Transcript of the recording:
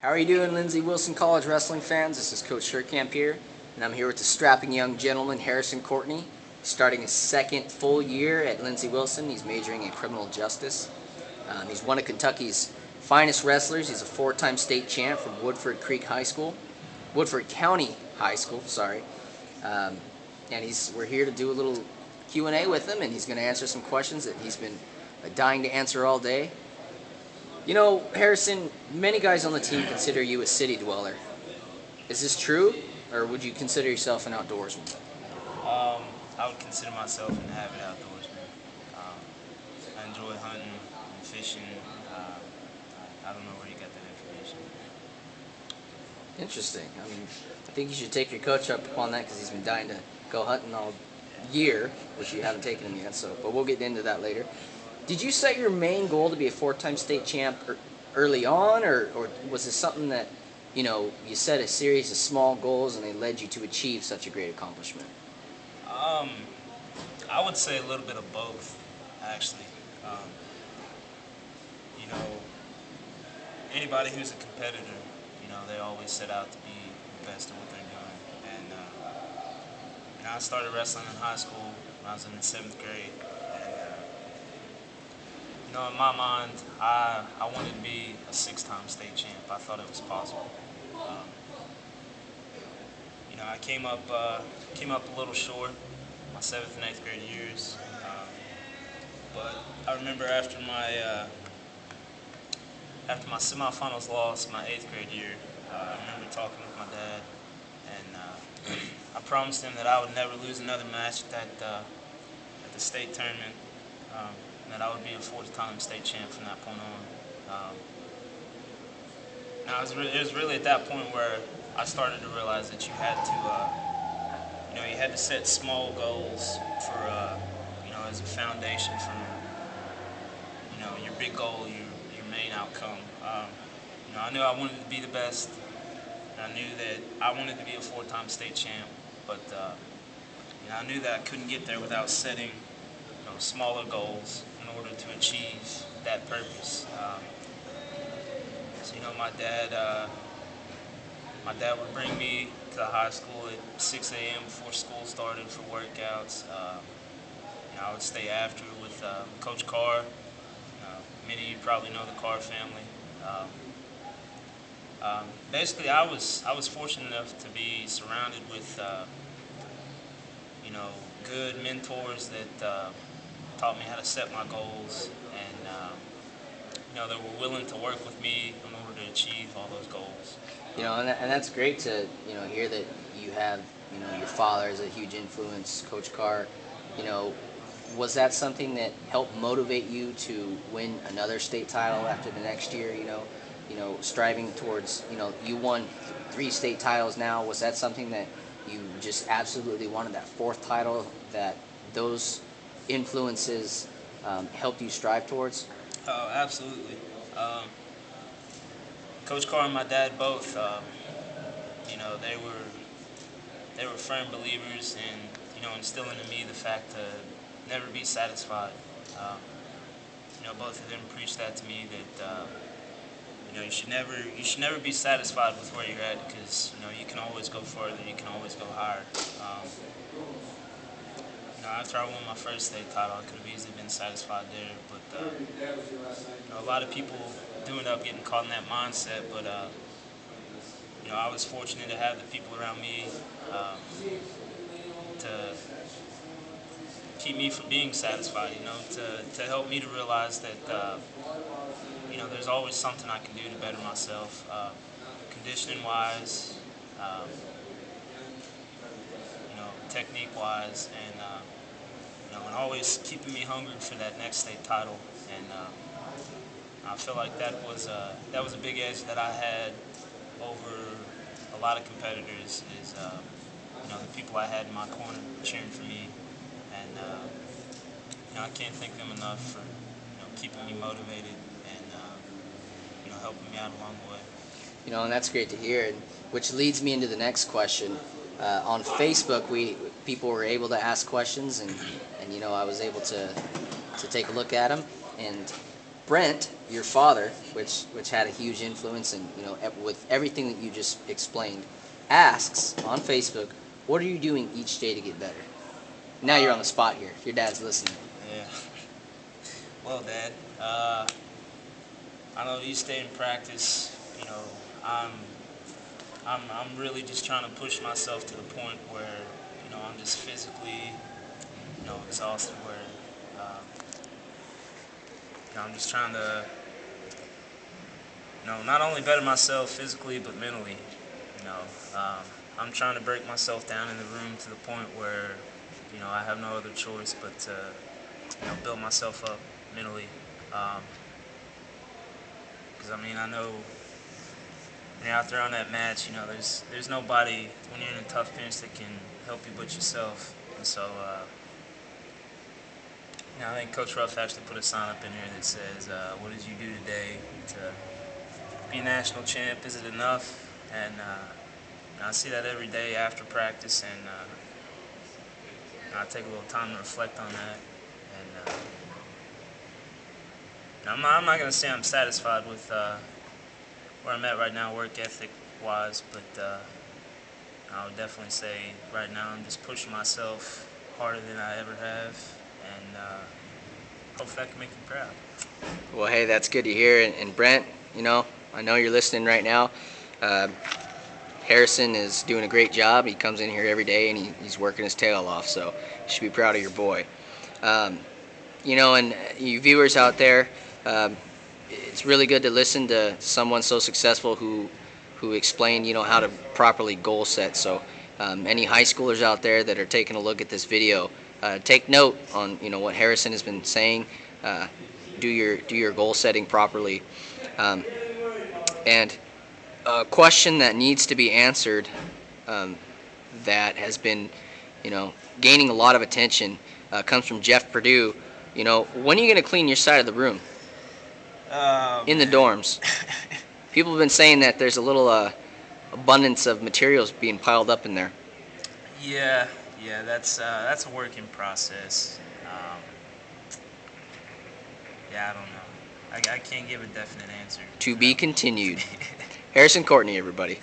How are you doing, Lindsey Wilson College wrestling fans? This is Coach Sherkamp here, and I'm here with the strapping young gentleman, Harrison Courtney, starting his second full year at Lindsey Wilson. He's majoring in criminal justice. He's one of Kentucky's finest wrestlers. He's a four-time state champ from Woodford County High School, sorry. And we're here to do a little Q&A with him, and he's going to answer some questions that he's been dying to answer all day. You know, Harrison, many guys on the team consider you a city dweller. Is this true, or would you consider yourself an outdoorsman? I would consider myself an avid outdoorsman. I enjoy hunting and fishing. I don't know where you got that information. Interesting. I think you should take your coach up upon that because he's been dying to go hunting all year, which you haven't taken him yet. But we'll get into that later. Did you set your main goal to be a four-time state champ early on, or was this something that, you set a series of small goals and they led you to achieve such a great accomplishment? I would say a little bit of both, actually. You know, anybody who's a competitor, they always set out to be the best at what they're doing. And I started wrestling in high school when I was in the 7th grade. In my mind, I wanted to be a 6-time state champ. I thought it was possible. I came up a little short my 7th and 8th grade years. But I remember after my semifinals loss my 8th grade year, I remember talking with my dad, and I promised him that I would never lose another match at the state tournament. That I would be a 4th-time state champ from that point on. Now it was really at that point where I started to realize that you had to set small goals for as a foundation for your big goal, your main outcome. I knew I wanted to be the best. And I knew that I wanted to be a 4-time state champ, but I knew that I couldn't get there without setting smaller goals in order to achieve that purpose. So my dad would bring me to the high school at 6 a.m. before school started for workouts. I would stay after with Coach Carr. Many of you probably know the Carr family. Basically, I was fortunate enough to be surrounded with good mentors that taught me how to set my goals, and they were willing to work with me in order to achieve all those goals. And that's great to hear that you have your father is a huge influence, Coach Carr. Was that something that helped motivate you to win another state title after the next year? Striving towards you won 3 state titles now. Was that something that you just absolutely wanted, that 4th title, that those influences helped you strive towards? Oh, absolutely. Coach Carr and my dad both, they were firm believers in, instilling in me the fact to never be satisfied. Both of them preached that to me, that you should never be satisfied with where you're at, because you can always go further, you can always go higher. After I won my 1st state title, I could have easily been satisfied there, but a lot of people do end up getting caught in that mindset. But I was fortunate to have the people around me to keep me from being satisfied. To help me to realize that there's always something I can do to better myself, conditioning-wise, technique-wise, and always keeping me hungry for that next state title. And I feel like that was a big edge that I had over a lot of competitors. Is the people I had in my corner cheering for me, and I can't thank them enough for keeping me motivated and helping me out along the way. And that's great to hear, which leads me into the next question. On Facebook, people were able to ask questions, and I was able to take a look at them. And Brent, your father, which had a huge influence, and with everything that you just explained, asks on Facebook, "What are you doing each day to get better?" Now you're on the spot here. If your dad's listening. Yeah. Well, Dad, I know each day in practice, I'm I'm really just trying to push myself to the point where I'm just physically exhausted. Where I'm just trying to not only better myself physically but mentally. You know, um, I'm trying to break myself down in the room to the point where I have no other choice but to build myself up mentally. Because I know when you're out there on that match, there's nobody when you're in a tough pinch that can help you but yourself. And so, I think Coach Ruff actually put a sign up in here that says, "What did you do today to be a national champ? Is it enough?" And I see that every day after practice, and I take a little time to reflect on that. And I'm not going to say I'm satisfied with where I'm at right now, work ethic wise, but I would definitely say right now I'm just pushing myself harder than I ever have, and hopefully I can make you proud. Well, hey, that's good to hear. And Brent, I know you're listening right now. Uh, Harrison is doing a great job. He comes in here every day and he's working his tail off. So you should be proud of your boy. And you viewers out there, it's really good to listen to someone so successful who explained, how to properly goal set. So any high schoolers out there that are taking a look at this video, take note on, what Harrison has been saying. Do your goal setting properly. And a question that needs to be answered, that has been, gaining a lot of attention, comes from Jeff Purdue. When are you going to clean your side of the room in the dorms? People have been saying that there's a little abundance of materials being piled up in there. Yeah, that's a work in process. Yeah, I don't know. I can't give a definite answer. To be continued. Harrison Courtney, everybody.